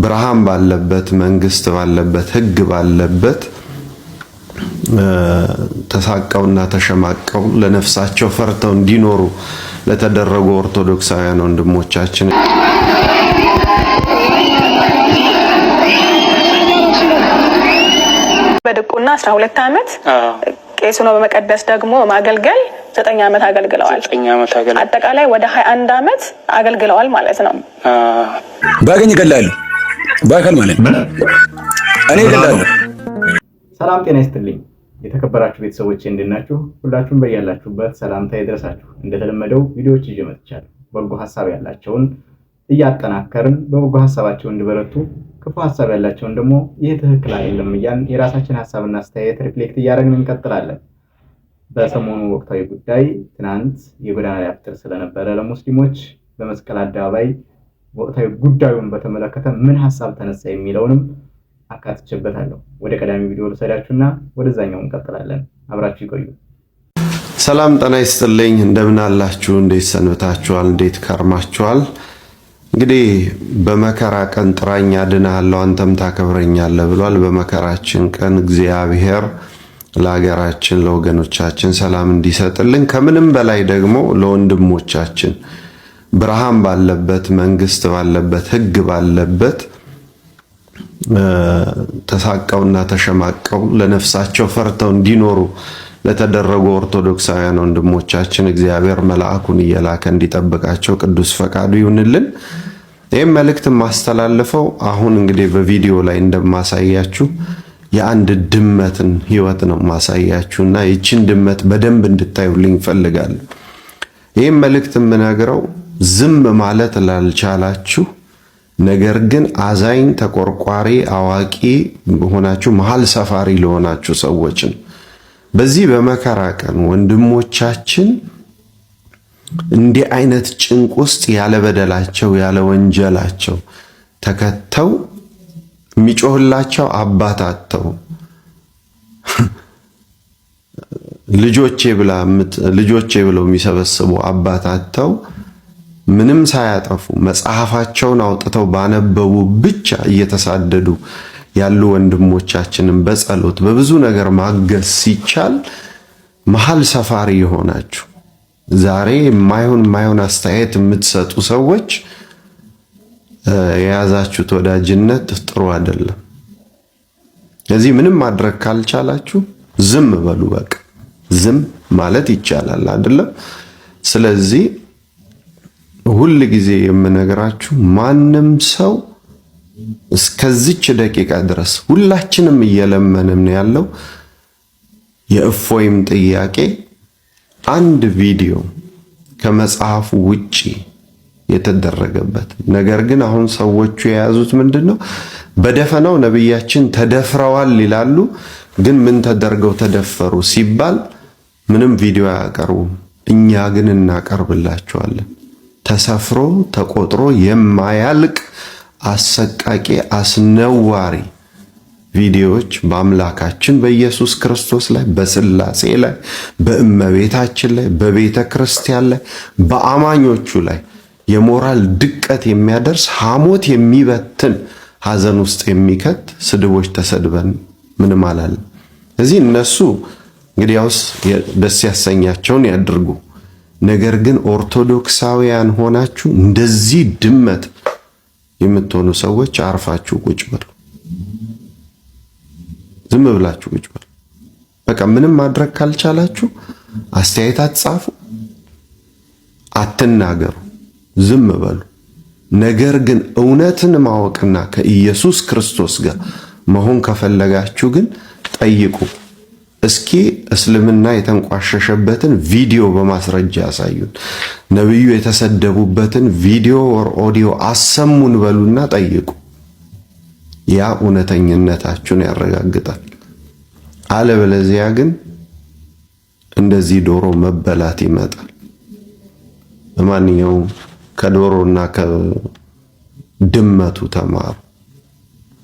ብርሃን ባለበት መንግስት ባለበት ህግ ባለበት ተሳቀውና ተሸማቀው ለነፍሳቸው ፈርተው እንዲኖሩ ለተደረጉ ኦርቶዶክሳውያን ወንድሞቻችን በድቁና 12 ዓመት ቄስ ሆኖ በመቀደስ ደግሞ ማገልገል 9 ዓመት አገልግለዋል። አጠቃላይ ወደ 21 ዓመት አገልግለዋል ማለት ነው። ባገኝ ይገላል ባካል ማለት እኔ ይገላል። ሰላም ጤና ይስጥልኝ የተከበራችሁ ቤተሰቦቼ እንደናችሁ ሁላችሁም በያላችሁበት ሰላምታ ይድረሳችሁ። እንደተለመደው ቪዲዮዎች ይዤ መጥቻለሁ። በጎ ሐሳብ ያላቸውን እያጠናከርን በበጎ ሐሳባቸው እንዲበረቱ ክፉ ሐሳብ ያላቸውን ደግሞ ይህ ትክክል አይደለም እያልን የራሳችን ሐሳብና አስተያየት ሪፍሌክት እያደረግን እንቀጥላለን። በሰሞኑ ወቅታዊ ጉዳይ ትናንት የጎዳና ላይ አፍጥር ስለነበረ ለሙስሊሞች በመስቀል አደባባይ ወቅታዊ ጉዳዩን በተመለከተ ምን ሐሳብ ተነሳ የሚለውንም አካትቼበታለሁ። ወደ ቀዳሚ ቪዲዮ ልሰዳችሁና ወደዛኛው እንቀጥላለን። አብራችሁ ይቆዩ። ሰላም ጤና ይስጥልኝ። እንደምን አላችሁ? እንዴት ሰንብታችኋል? እንዴት ከርማችኋል? እንግዲህ በመከራ ቀን ጥራኝ አድናለሁ አንተም ታከብረኛለህ ብሏል። በመከራችን ቀን እግዚአብሔር ለሀገራችን ለወገኖቻችን ሰላም እንዲሰጥልን ከምንም በላይ ደግሞ ለወንድሞቻችን ብርሃን ባለበት መንግስት ባለበት ህግ ባለበት ተሳቀውና ተሸማቀው ለነፍሳቸው ፈርተው እንዲኖሩ ለተደረጉ ኦርቶዶክሳውያን ወንድሞቻችን እግዚአብሔር መልአኩን እየላከ እንዲጠብቃቸው ቅዱስ ፈቃዱ ይሁንልን። ይህም መልእክት ማስተላለፈው አሁን እንግዲህ በቪዲዮ ላይ እንደማሳያችሁ የአንድ ድመትን ህይወት ነው ማሳያችሁና ይህችን ድመት በደንብ እንድታዩልኝ ፈልጋለሁ። ይህም መልእክት የምነግረው ዝም ማለት ላልቻላችሁ ነገር ግን አዛኝ ተቆርቋሪ አዋቂ ሆናችሁ መሃል ሰፋሪ ለሆናችሁ ሰዎች ነው። በዚህ በመከራ ቀን ወንድሞቻችን እንዲህ አይነት ጭንቅ ውስጥ ያለ በደላቸው ያለ ወንጀላቸው ተከተው የሚጮህላቸው አባት አጥተው ልጆቼ ብለው የሚሰበስቡ አባት አጥተው ምንም ሳያጠፉ መጽሐፋቸውን አውጥተው ባነበቡ ብቻ እየተሳደዱ ያሉ ወንድሞቻችንን በጸሎት በብዙ ነገር ማገዝ ሲቻል መሃል ሰፋሪ የሆናችሁ ዛሬ የማይሆን አስተያየት የምትሰጡ ሰዎች የያዛችሁት ወዳጅነት ጥሩ አይደለም። ስለዚህ ምንም ማድረግ ካልቻላችሁ ዝም በሉ። በቃ ዝም ማለት ይቻላል አይደለም? ስለዚህ ሁል ጊዜ የምነግራችሁ ማንም ሰው እስከዚች ደቂቃ ድረስ ሁላችንም እየለመንን ያለው የእፎይም ጥያቄ አንድ ቪዲዮ ከመጽሐፉ ውጪ የተደረገበት ነገር ግን አሁን ሰዎቹ የያዙት ምንድነው? በደፈናው ነብያችን ተደፍረዋል ይላሉ። ግን ምን ተደርገው ተደፈሩ ሲባል ምንም ቪዲዮ አያቀርቡም። እኛ ግን እናቀርብላችኋለን። ተሰፍሮ ተቆጥሮ የማያልቅ አሰቃቂ አስነዋሪ ቪዲዮዎች በአምላካችን በኢየሱስ ክርስቶስ ላይ በስላሴ ላይ በእመቤታችን ላይ በቤተ ክርስቲያን ላይ በአማኞቹ ላይ የሞራል ድቀት የሚያደርስ ሐሞት የሚበትን ሐዘን ውስጥ የሚከት ስድቦች ተሰድበን ምንም አላለም። ስለዚህ እነሱ እንግዲያውስ ደስ ያሰኛቸውን ያድርጉ። ነገር ግን ኦርቶዶክሳውያን ሆናችሁ እንደዚህ ድመት የምትሆኑ ሰዎች አርፋችሁ ቁጭ በሉ። ዝም ብላችሁ ቁጭ በሉ። በቃ ምንም ማድረግ ካልቻላችሁ አስተያየት አትጻፉ፣ አትናገሩ፣ ዝም በሉ። ነገር ግን እውነትን ማወቅና ከኢየሱስ ክርስቶስ ጋር መሆን ከፈለጋችሁ ግን ጠይቁ። እስኪ እስልምና የተንቋሸሸበትን ቪዲዮ በማስረጃ ያሳዩን። ነብዩ የተሰደቡበትን ቪዲዮ ወር ኦዲዮ አሰሙን በሉና ጠይቁ። ያ እውነተኝነታችሁን ያረጋግጣል። አለበለዚያ ግን እንደዚህ ዶሮ መበላት ይመጣል። በማንኛውም ከዶሮና ከድመቱ ተማሩ።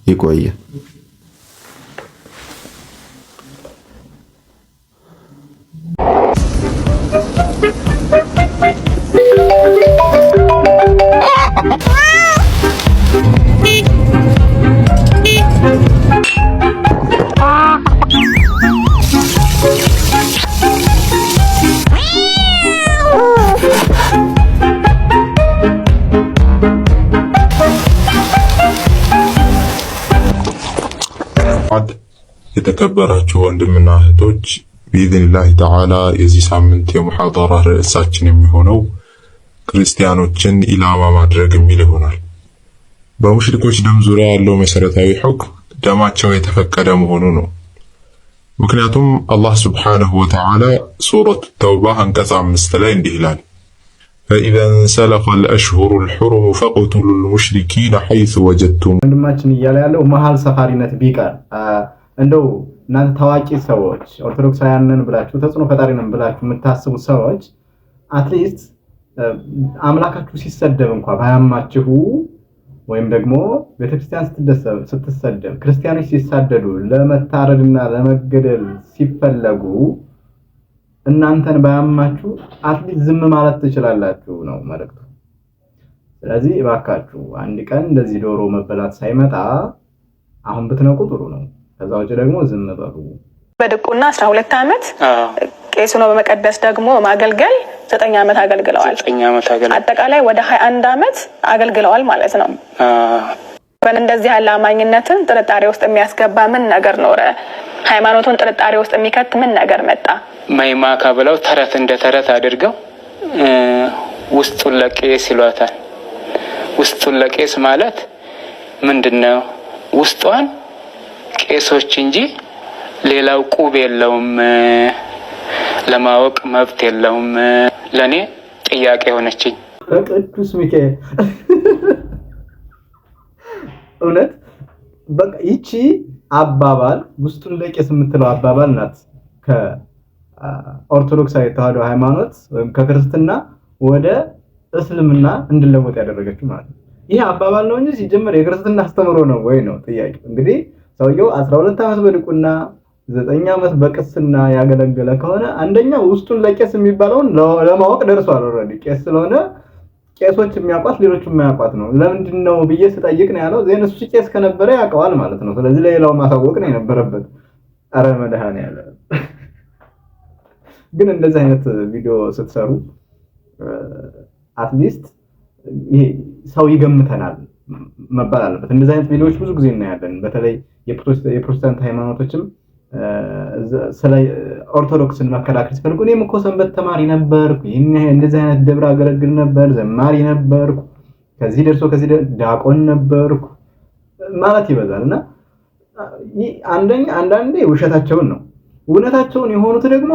ይቆየ። የተከበራችሁ ወንድምና እህቶች بإذنillah ተዓላ የዚህ ሳምንት የሙሐደራ ርዕሳችን የሚሆነው ክርስቲያኖችን ኢላማ ማድረግ የሚል ይሆናል። በሙሽሪኮች ደም ዙሪያ ያለው መሰረታዊ ሁክም ደማቸው የተፈቀደ መሆኑ ነው። ምክንያቱም አላህ ሱብሓነሁ ወተዓላ ሱረቱ ተውባ አንቀጽ 5 ላይ እንዲህ ይላል فإذا انسلخ الأشهر الحرم فاقتلوا المشركين حيث وجدتم ወንድማችን እያለ ያለው መሃል ሰፋሪነት ቢቀር እንደው እናንተ ታዋቂ ሰዎች ኦርቶዶክሳውያንን ብላችሁ ተጽዕኖ ፈጣሪ ነን ብላችሁ የምታስቡ ሰዎች አትሊስት አምላካችሁ ሲሰደብ እንኳን ባያማችሁ ወይም ደግሞ ቤተክርስቲያን ስትሰደብ ክርስቲያኖች ሲሳደዱ ለመታረድና ለመገደል ሲፈለጉ እናንተን ባያማችሁ አትሊስት ዝም ማለት ትችላላችሁ ነው መልእክቱ። ስለዚህ እባካችሁ አንድ ቀን እንደዚህ ዶሮ መበላት ሳይመጣ አሁን ብትነቁ ጥሩ ነው። ከዛ ውጭ ደግሞ ዝም በሉ። በድቁና 12 ዓመት ቄስ ሆኖ በመቀደስ ደግሞ ማገልገል 9 ዓመት አገልግለዋል። አጠቃላይ ወደ 21 ዓመት አገልግለዋል ማለት ነው። እንደዚህ ያለ አማኝነትን ጥርጣሬ ውስጥ የሚያስገባ ምን ነገር ኖረ? ሃይማኖቱን ጥርጣሬ ውስጥ የሚከት ምን ነገር መጣ? ማይማካ ብለው ተረት እንደ ተረት አድርገው ውስጡን ለቄስ ይሏታል። ውስጡን ለቄስ ማለት ምንድነው? ውስጧን ቄሶች እንጂ ሌላው ቁብ የለውም፣ ለማወቅ መብት የለውም። ለኔ ጥያቄ ሆነችኝ። ቅዱስ ሚካኤል እውነት በቃ ይቺ አባባል ውስጡን ለቄስ የምትለው አባባል ናት ከኦርቶዶክሳዊ ተዋህዶ ሃይማኖት ወይም ከክርስትና ወደ እስልምና እንድለወጥ ያደረገችው ማለት ነው። ይሄ አባባል ነው እንጂ ሲጀመር የክርስትና አስተምሮ ነው ወይ ነው ጥያቄው። እንግዲህ ሰውየው 12 ዓመት በድቁና 9 ዓመት በቅስና ያገለገለ ከሆነ አንደኛ ውስጡን ለቄስ የሚባለውን ለማወቅ ደርሷል። ኦሬዲ ቄስ ስለሆነ ቄሶች የሚያውቋት ሌሎች የማያውቋት ነው። ለምንድን ነው ብዬ ስጠይቅ ነው ያለው ዘይነሱ ቄስ ከነበረ ያውቀዋል ማለት ነው። ስለዚህ ለሌላው ማሳወቅ ነው የነበረበት። አረ መድኃኒዓለም ግን እንደዚህ አይነት ቪዲዮ ስትሰሩ አትሊስት ይሄ ሰው ይገምተናል መባል አለበት። እንደዚህ አይነት ቪዲዮዎች ብዙ ጊዜ እናያለን። በተለይ የፕሮቴስታንት ሃይማኖቶችም ስለ ኦርቶዶክስን መከራከር ሲፈልጉ እኔም እኮ ሰንበት ተማሪ ነበርኩ፣ እንደዚህ አይነት ደብር አገለግል ነበር፣ ዘማሪ ነበርኩ፣ ከዚህ ደርሶ ከዚህ ዲያቆን ነበርኩ ማለት ይበዛልና አንዳንዴ ውሸታቸውን ነው። እውነታቸውን የሆኑት ደግሞ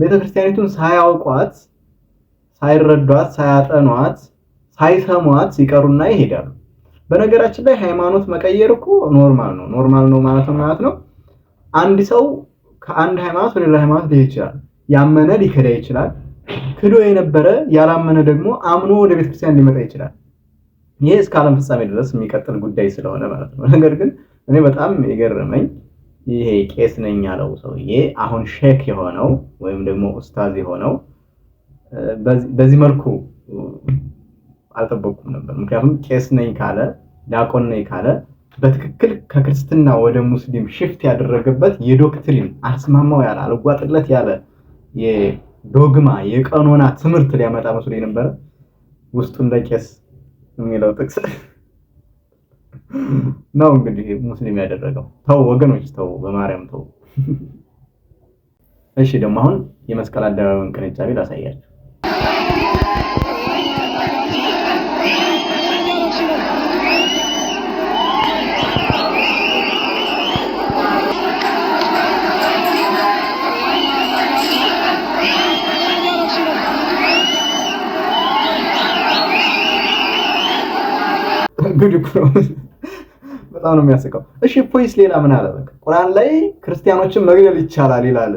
ቤተክርስቲያኒቱን ሳያውቋት፣ ሳይረዷት፣ ሳያጠኗት፣ ሳይሰሟት ሲቀሩና ይሄዳሉ። በነገራችን ላይ ሃይማኖት መቀየር እኮ ኖርማል ነው። ኖርማል ነው ማለት ነው አንድ ሰው ከአንድ ሃይማኖት ወደ ሌላ ሃይማኖት ሊሄድ ይችላል። ያመነ ሊከዳ ይችላል። ክዶ የነበረ ያላመነ ደግሞ አምኖ ወደ ቤተክርስቲያን ሊመጣ ይችላል። ይሄ እስከ ዓለም ፍጻሜ ድረስ የሚቀጥል ጉዳይ ስለሆነ ማለት ነው። ነገር ግን እኔ በጣም የገረመኝ ይሄ ቄስ ነኝ ያለው ሰውዬ አሁን ሼክ የሆነው ወይም ደግሞ ኡስታዝ የሆነው በዚህ መልኩ አልጠበቅኩም ነበር። ምክንያቱም ቄስ ነኝ ካለ ዲያቆን ነኝ ካለ በትክክል ከክርስትና ወደ ሙስሊም ሽፍት ያደረገበት የዶክትሪን አስማማው ያለ አልጓጥለት ያለ የዶግማ የቀኖና ትምህርት ሊያመጣ መስሎ ነበር። ውስጡን ለቄስ የሚለው ጥቅስ ነው እንግዲህ ሙስሊም ያደረገው። ተው ወገኖች ተው፣ በማርያም ተው። እሺ ደግሞ አሁን የመስቀል አደባባይን ቅንጫቢ ላሳያችሁ። በጣም ነው የሚያስቀው። እሺ ፖሊስ ሌላ ምን አለ? በቃ ቁርአን ላይ ክርስቲያኖችን መግደል ይቻላል ይላል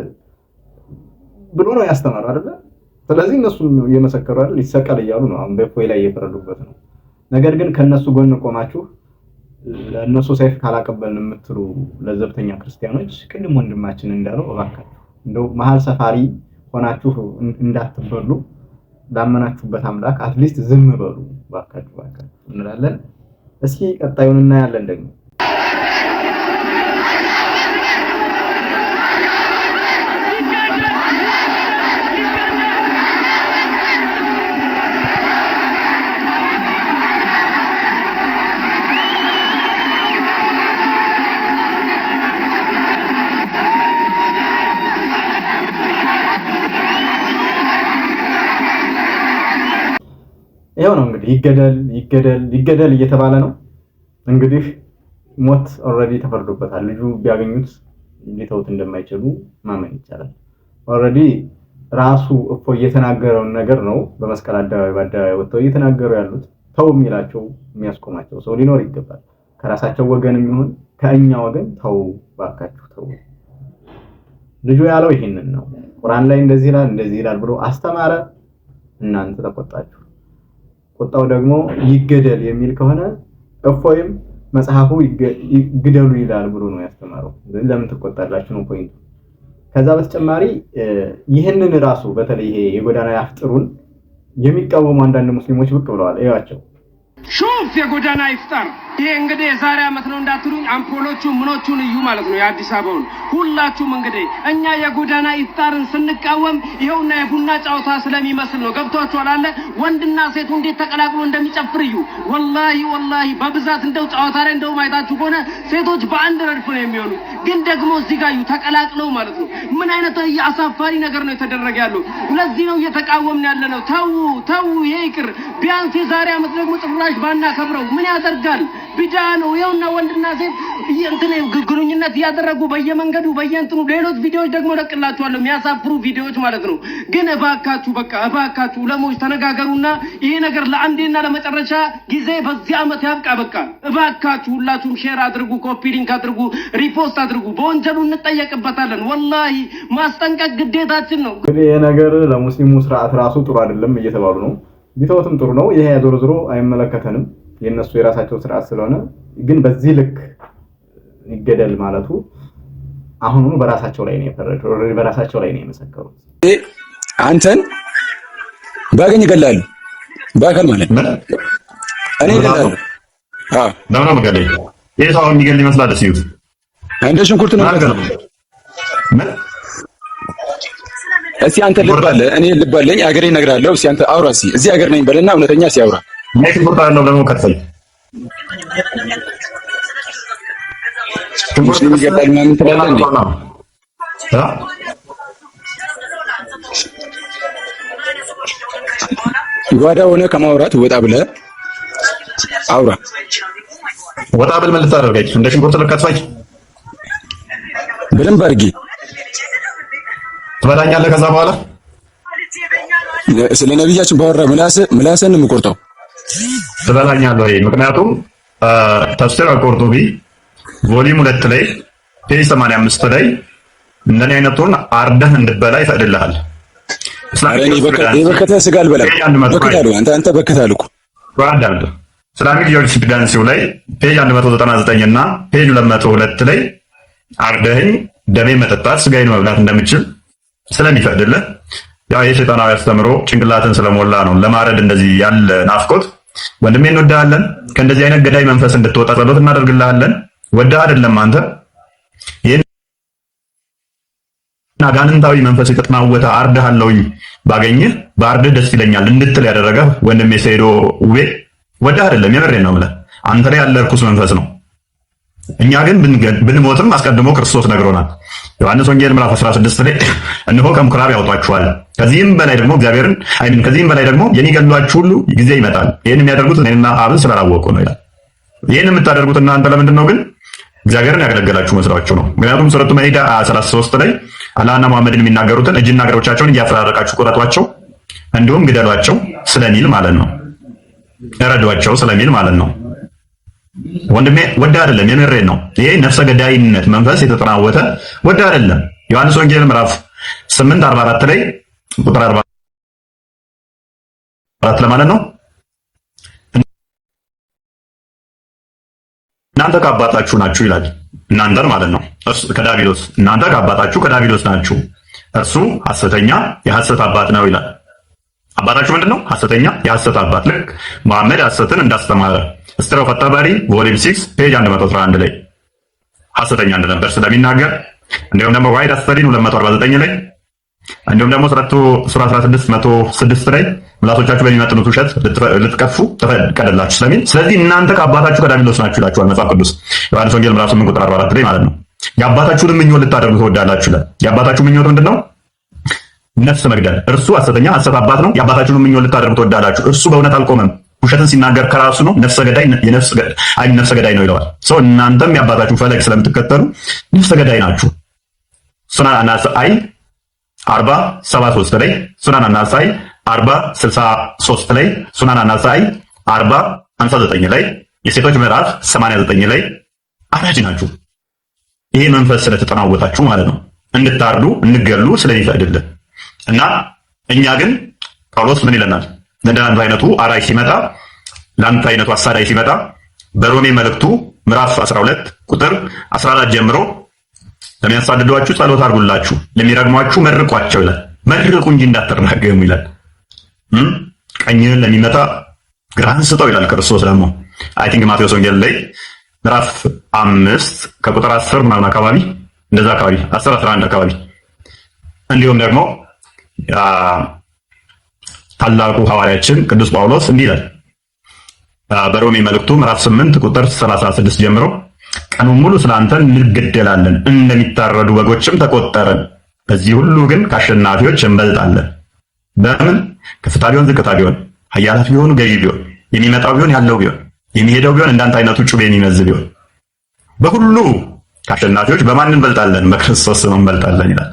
ብሎ ነው ያስተማረው አይደል? ስለዚህ እነሱ እየመሰከሩ አይደል ይሰቀል እያሉ ነው አሁን በፖይ ላይ እየፈረዱበት ነው። ነገር ግን ከነሱ ጎን ቆማችሁ ለነሱ ሰይፍ ካላቀበልን የምትሉ ለዘብተኛ ክርስቲያኖች ቅድም ወንድማችን እንዳለው እባካችሁ እንደው መሃል ሰፋሪ ሆናችሁ እንዳትበሉ ላመናችሁበት አምላክ አትሊስት ዝም በሉ እባካችሁ እንላለን። እስኪ ቀጣዩን እናያለን ደግሞ ይሄው ነው እንግዲህ ይገደል እየተባለ ነው እንግዲህ ሞት ኦልሬዲ ተፈርዶበታል። ልጁ ቢያገኙት ሊተውት እንደማይችሉ ማመን ይቻላል። ኦልሬዲ ራሱ እፎ እየተናገረውን ነገር ነው በመስቀል አደባባይ ወጥተው እየተናገሩ ያሉት። ተው የሚላቸው የሚያስቆማቸው ሰው ሊኖር ይገባል። ከራሳቸው ወገን የሚሆን ከእኛ ወገን ተው ባካችሁ ተው። ልጁ ያለው ይሄንን ነው። ቁርአን ላይ እንደዚህ ይላል ብሎ አስተማረ። እናንተ ተቆጣችሁ። ቁጣው ደግሞ ይገደል የሚል ከሆነ እፎይም መጽሐፉ ይግደሉ ይላል ብሎ ነው ያስተማረው። ለምን ተቆጣላችሁ ነው ፖይንቱ። ከዛ በተጨማሪ ይህንን ራሱ በተለይ ይሄ የጎዳና ያፍጥሩን የሚቃወሙ አንዳንድ ሙስሊሞች ብቅ ብለዋል። እያቸው ሹፍ የጎዳና ይፍጠር። ይሄ እንግዲህ የዛሬ ዓመት ነው እንዳትሉኝ፣ አምፖሎቹ ምኖቹን እዩ ማለት ነው የአዲስ አበባውን ሁላችሁም። እንግዲህ እኛ የጎዳና ይፍጠርን ስንቃወም ይሄውና የቡና ጨዋታ ስለሚመስል ነው። ገብቷችኋል አለ ወንድና ሴቱ እንዴት ተቀላቅሎ እንደሚጨፍር እዩ። ወላሂ በብዛት እንደው ጨዋታ ላይ እንደው ማይታችሁ ከሆነ ሴቶች በአንድ ረድፍ ነው የሚሆኑት፣ ግን ደግሞ እዚህ ጋር እዩ ተቀላቅለው ማለት ነው። ምን አይነት አሳፋሪ ነገር ነው የተደረገ ያለው። ለዚህ ነው እየተቃወምን ያለ ነው። ተው ይሄ ይቅር። ቢያንስ የዛሬ ዓመት ደግሞ ጭራሽ ባናከብረው ምን ያደርጋል? ቢዳ ነው። ይኸውና ወንድና ሴት ግንኙነት እያደረጉ በየመንገዱ በየእንትኑ ሌሎች ቪዲዮዎች ደግሞ ለቅላችኋለሁ፣ የሚያሳፍሩ ቪዲዮዎች ማለት ነው። ግን እባካችሁ ለሞች ተነጋገሩና ይሄ ነገር ለአንዴና ለመጨረሻ ጊዜ በዚህ ዓመት ያብቃ። በቃ እባካችሁ ሁላችሁም ሼር አድርጉ፣ ኮፒ ሊንክ አድርጉ፣ ሪፖስት አድርጉ። በወንጀሉ እንጠየቅበታለን። ወላሂ ማስጠንቀቅ ግዴታችን ነው። እንግዲህ ይሄ ነገር ለሙስሊሙ ስርዓት ራሱ ጥሩ አይደለም እየተባሉ ነው። ቢተውትም ጥሩ ነው። ይሄ ዞሮ አይመለከተንም፣ የነሱ የራሳቸው ስርዓት ስለሆነ። ግን በዚህ ልክ ይገደል ማለቱ አሁኑ በራሳቸው ላይ ነው የፈረደው። በራሳቸው ላይ ነው የመሰከሩት። አንተን ባገኝ ይገላሉ ባከል ማለት ነው። እኔ ይገላሉ። ለምን ነው መገለይ? ይሄ ሰው የሚገል ይመስላል። ሲዩት እንደ ሽንኩርት ነው ማለት ነው። እስቲ አንተ ልብ አለ እኔ ልብ አለኝ አገሬ እነግርሃለሁ። እስቲ አንተ አውራ እስቲ እዚህ ሀገር ነኝ በልና እውነተኛ ሲያውራ ኔክ ሽንኩርት አለው ደግሞ ከተል ሙስሊም ይገባል ምናምን ትላለህ እንዴ? ጓዳ ሆነ ከማውራት ወጣ ብለህ አውራ። ወጣ ብል ምን ልታደርገኝ? እንደ ሽንኩርት ልከትፋኝ በደንብ አድርጊ ትበላኛለህ። ከዛ በኋላ ስለ ነብያችን ባወራ ምላስን የምቆርጠው ትበላኛለህ ወይ? ምክንያቱም ተፍሲር አልቁርጡቢ ቮሊዩም 2 ላይ ፔጅ 85 ላይ እንደኔ አይነቱን አርደህ እንድበላ ይፈቅድልሃል። በከተ ስጋ አልበላም። በከታሉ አንተ በከታሉ እኮ አንዳንድ ኢስላሚክ ጁሪስፕሩደንሲው ላይ ፔጅ 199 እና ፔጅ 202 ላይ አርደህኝ ደሜ መጠጣት ስጋዬን መብላት እንደምችል ስለሚፈቅድልህ ያው የሰይጣናዊ አስተምሮ ጭንቅላትን ስለሞላ ነው ለማረድ እንደዚህ ያለ ናፍቆት። ወንድሜ እንወዳለን። ከእንደዚህ አይነት ገዳይ መንፈስ እንድትወጣ ጸሎት እናደርግልሃለን። ወደህ አይደለም አንተ ይሄን አጋንንታዊ መንፈስ የተጠናወተ አርደሃለሁኝ ባገኝህ ባርድህ ደስ ይለኛል እንድትል ያደረገ ወንድሜ ሰይዶ ውቤ ወደህ አይደለም፣ የምሬን ነው የምልህ። አንተ ላይ ያለ ርኩስ መንፈስ ነው። እኛ ግን ብንሞትም አስቀድሞ ክርስቶስ ነግሮናል። ዮሐንስ ወንጌል ምዕራፍ 16 ላይ እነሆ ከምኩራብ ያወጣችኋል፣ ከዚህም በላይ ደግሞ ከዚህም በላይ ደግሞ የሚገድሏችሁ ሁሉ ጊዜ ይመጣል፣ ይህን የሚያደርጉት እኔና አብን ስላላወቁ ነው ይላል። ይህን የምታደርጉት እናንተ ለምንድን ነው ግን? እግዚአብሔርን ያገለገላችሁ መስሏችሁ ነው። ምክንያቱም ሱረቱ ማኢዳ 33 ላይ አላህና መሐመድን የሚናገሩትን እጅና እግሮቻቸውን እያፈራረቃችሁ ቁረጧቸው፣ እንዲሁም ግደሏቸው ስለሚል ማለት ነው። እረዷቸው ስለሚል ማለት ነው። ወንድሜ ወደ አይደለም፣ የምሬን ነው። ይሄ ነፍሰ ገዳይነት መንፈስ የተጠናወተ ወደ አይደለም። ዮሐንስ ወንጌል ምዕራፍ 8:44 ላይ ቁጥር 44 ለማለት ነው እናንተ ከአባታችሁ ናችሁ ይላል። እናንተን ማለት ነው ከዳቢሎስ እናንተ ከአባታችሁ ከዳቢሎስ ናችሁ፣ እርሱ ሐሰተኛ የሐሰት አባት ነው ይላል። አባታችሁ ምንድነው? ሐሰተኛ የሐሰት አባት። ልክ መሐመድ ሐሰትን እንዳስተማረ ስትራው ፈታባሪ ቮሊዩም 6 ፔጅ 111 ላይ ሐሰተኛ እንደነበር ስለሚናገር፣ እንዲሁም ደግሞ ዋይድ አስተዲን 249 ላይ እንዲሁም ደግሞ ሱራ 16:106 ላይ ምላሶቻችሁ በሚመጥኑት ውሸት ልትቀፉ ተፈቀደላችሁ ስለሚል፣ ስለዚህ እናንተ ከአባታችሁ ከዳቢሎስ ናችሁ ይላችኋል መጽሐፍ ቅዱስ ዮሐንስ ወንጌል ምዕራፍ 8 ቁጥር 44 ላይ ማለት ነው። የአባታችሁን ምኞት ልታደርጉ ትወዳላችሁ ይላል። የአባታችሁ ምኞት ምንድነው? ነፍስ መግደል። እርሱ ሐሰተኛ ሐሰት አባት ነው። የአባታችሁን ምኞት ልታደርጉ ትወዳላችሁ። እርሱ በእውነት አልቆመም። ውሸትን ሲናገር ከራሱ ነው። ነፍሰ ገዳይ ነው ይለዋል። ሰው እናንተም የአባታችሁን ፈለግ ስለምትከተሉ ነፍሰ ገዳይ ናችሁ። ሱናን አናሳኢ 40:73 ላይ፣ ሱናን አናሳኢ 40:63 ላይ፣ ሱናን አናሳኢ 40:59 ላይ፣ የሴቶች ምዕራፍ 89 ላይ አራጅ ናችሁ። ይሄ መንፈስ ስለተጠናወታችሁ ማለት ነው። እንድታርዱ እንገሉ ስለሚፈቅድልን እና እኛ ግን ጳውሎስ ምን ይለናል? ለእንደናንተ አይነቱ አራጅ ሲመጣ፣ ለአንተ አይነቱ አሳዳጅ ሲመጣ በሮሜ መልእክቱ ምዕራፍ 12 ቁጥር 14 ጀምሮ ለሚያሳድዷችሁ ጸሎት አድርጉላችሁ፣ ለሚረግሟችሁ መርቋቸው ይላል። መርቁ እንጂ እንዳትራገሙ ይላል። ቀኝህን ለሚመታ ግራህን ስጠው ይላል ክርስቶስ። ደግሞ አይ ቲንክ ማቴዎስ ወንጌል ላይ ምዕራፍ 5 ከቁጥር 10 ምናምን አካባቢ እንደዛ አካባቢ 10-11 አካባቢ እንዲሁም ደግሞ ታላቁ ሐዋርያችን ቅዱስ ጳውሎስ እንዲህ ይላል በሮሜ መልእክቱ ምዕራፍ 8 ቁጥር 36 ጀምሮ ቀኑን ሙሉ ስላንተ እንገደላለን፣ እንደሚታረዱ በጎችም ተቆጠረን። በዚህ ሁሉ ግን ከአሸናፊዎች እንበልጣለን። በምን? ከፍታ ቢሆን ዝቅታ ቢሆን፣ ኃያላት ቢሆኑ ገዢ ቢሆን፣ የሚመጣው ቢሆን ያለው ቢሆን፣ የሚሄደው ቢሆን እንዳንተ አይነቱ ጩቤ የሚመዝ ቢሆን፣ በሁሉ ከአሸናፊዎች በማን እንበልጣለን? በክርስቶስ እንበልጣለን ይላል።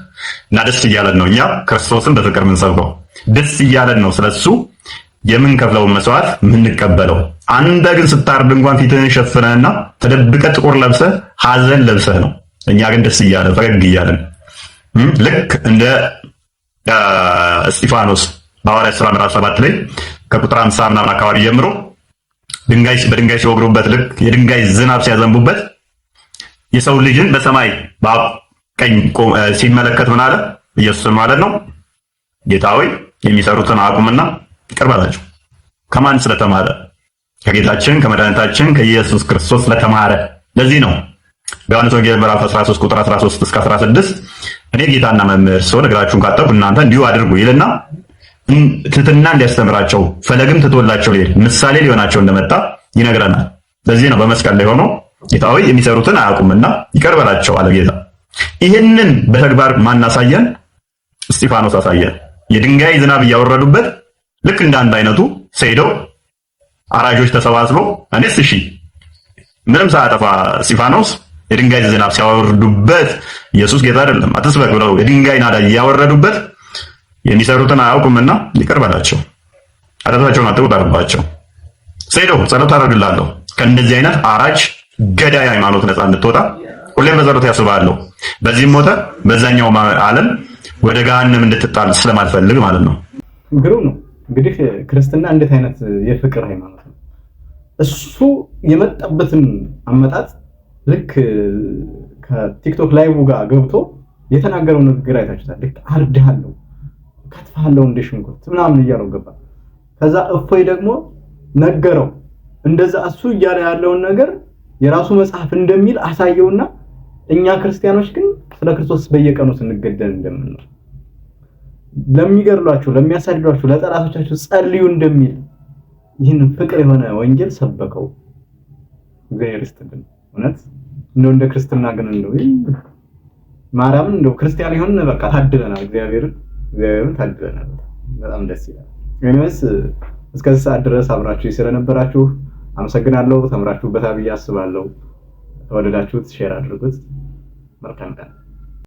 እና ደስ እያለን ነው እኛ ክርስቶስን በፍቅር የምንሰብከው። ደስ እያለን ነው ስለሱ የምንከፍለውን መስዋዕት የምንቀበለው። አንተ ግን ስታርድ እንኳን ፊትህን ሸፍነህና ተደብቀህ ጥቁር ለብሰህ ሐዘን ለብሰህ ነው። እኛ ግን ደስ እያለን ፈገግ እያለን ልክ እንደ እስጢፋኖስ በሐዋርያት ሥራ ምዕራፍ 7 ላይ ከቁጥር 50 ምናምን አካባቢ ጀምሮ በድንጋይ ሲወግሩበት፣ ልክ የድንጋይ ዝናብ ሲያዘንቡበት የሰው ልጅን በሰማይ ቀኝ ሲመለከት ምን አለ? ኢየሱስን ማለት ነው። ጌታ ሆይ የሚሰሩትን አቁምና ይቅር በላቸው። ከማን ስለተማረ? ከጌታችን ከመድኃኒታችን ከኢየሱስ ክርስቶስ ስለተማረ። ለዚህ ነው በዮሐንስ ወንጌል ምዕራፍ 13 ቁጥር 13 እስከ 16 እኔ ጌታና መምህር ስሆን እግራችሁን ካጠብኩ እናንተ እንዲሁ አድርጉ ይልና ትሕትና እንዲያስተምራቸው ፈለግም ትቶላቸው ሊሄድ ምሳሌ ሊሆናቸው እንደመጣ ይነግረናል። ለዚህ ነው በመስቀል ላይ ሆኖ ጌታ ሆይ የሚሰሩትን አያውቁምና ይቅር በላቸው አለ ጌታ። ይህንን በተግባር ማን አሳየን? እስጢፋኖስ አሳየን። የድንጋይ ዝናብ እያወረዱበት ልክ እንደ አንድ አይነቱ ሰይዶ አራጆች ተሰባስበው እኔስ እሺ ምንም ሳያጠፋ እስጢፋኖስ የድንጋይ ዝናብ ሲያወርዱበት ኢየሱስ ጌታ አይደለም አትስበክ ብለው የድንጋይ ናዳ እያወረዱበት የሚሰሩትን አያውቁምና ይቅር በላቸው፣ ኃጢአታቸውን አትቁጠርባቸው። ሰይዶ ጸሎት አደርግልሃለሁ ከእንደዚህ አይነት አራጅ ገዳይ ሃይማኖት ነፃ እንድትወጣ ሁሌም በጸሎት ያስባለሁ። በዚህም ሞተ በዛኛው ዓለም ወደ ገሃነም እንድትጣል ስለማልፈልግ ማለት ነው። ግሩም ነው። እንግዲህ ክርስትና እንዴት አይነት የፍቅር ሃይማኖት ነው! እሱ የመጣበትን አመጣጥ ልክ ከቲክቶክ ላይቭ ጋር ገብቶ የተናገረው ንግግር አይታችሁታል። ልክ አርድሃለሁ፣ ከትፋለሁ እንደ ሽንኩርት ምናምን እያለው ገባ። ከዛ እፎይ ደግሞ ነገረው እንደዛ እሱ እያለ ያለውን ነገር የራሱ መጽሐፍ እንደሚል አሳየውና እኛ ክርስቲያኖች ግን ስለ ክርስቶስ በየቀኑ ስንገደል እንደምንኖር ለሚገድሏችሁ፣ ለሚያሳድዷችሁ፣ ለጠላቶቻችሁ ጸልዩ እንደሚል ይህን ፍቅር የሆነ ወንጌል ሰበከው። እግዚአብሔር ይስጥልን። እውነት እንደው እንደ ክርስትና ግን እንደው ማርያምን እንደው ክርስቲያን ይሆን በቃ ታድለናል። እግዚአብሔርን ታድለናል። በጣም ደስ ይላል። እኔስ እስከዚህ ሰዓት ድረስ አብራችሁ ስለነበራችሁ አመሰግናለሁ። ተምራችሁበታል ብዬ አስባለሁ። ተወደዳችሁት ሼር አድርጉት። መልካም ቀን።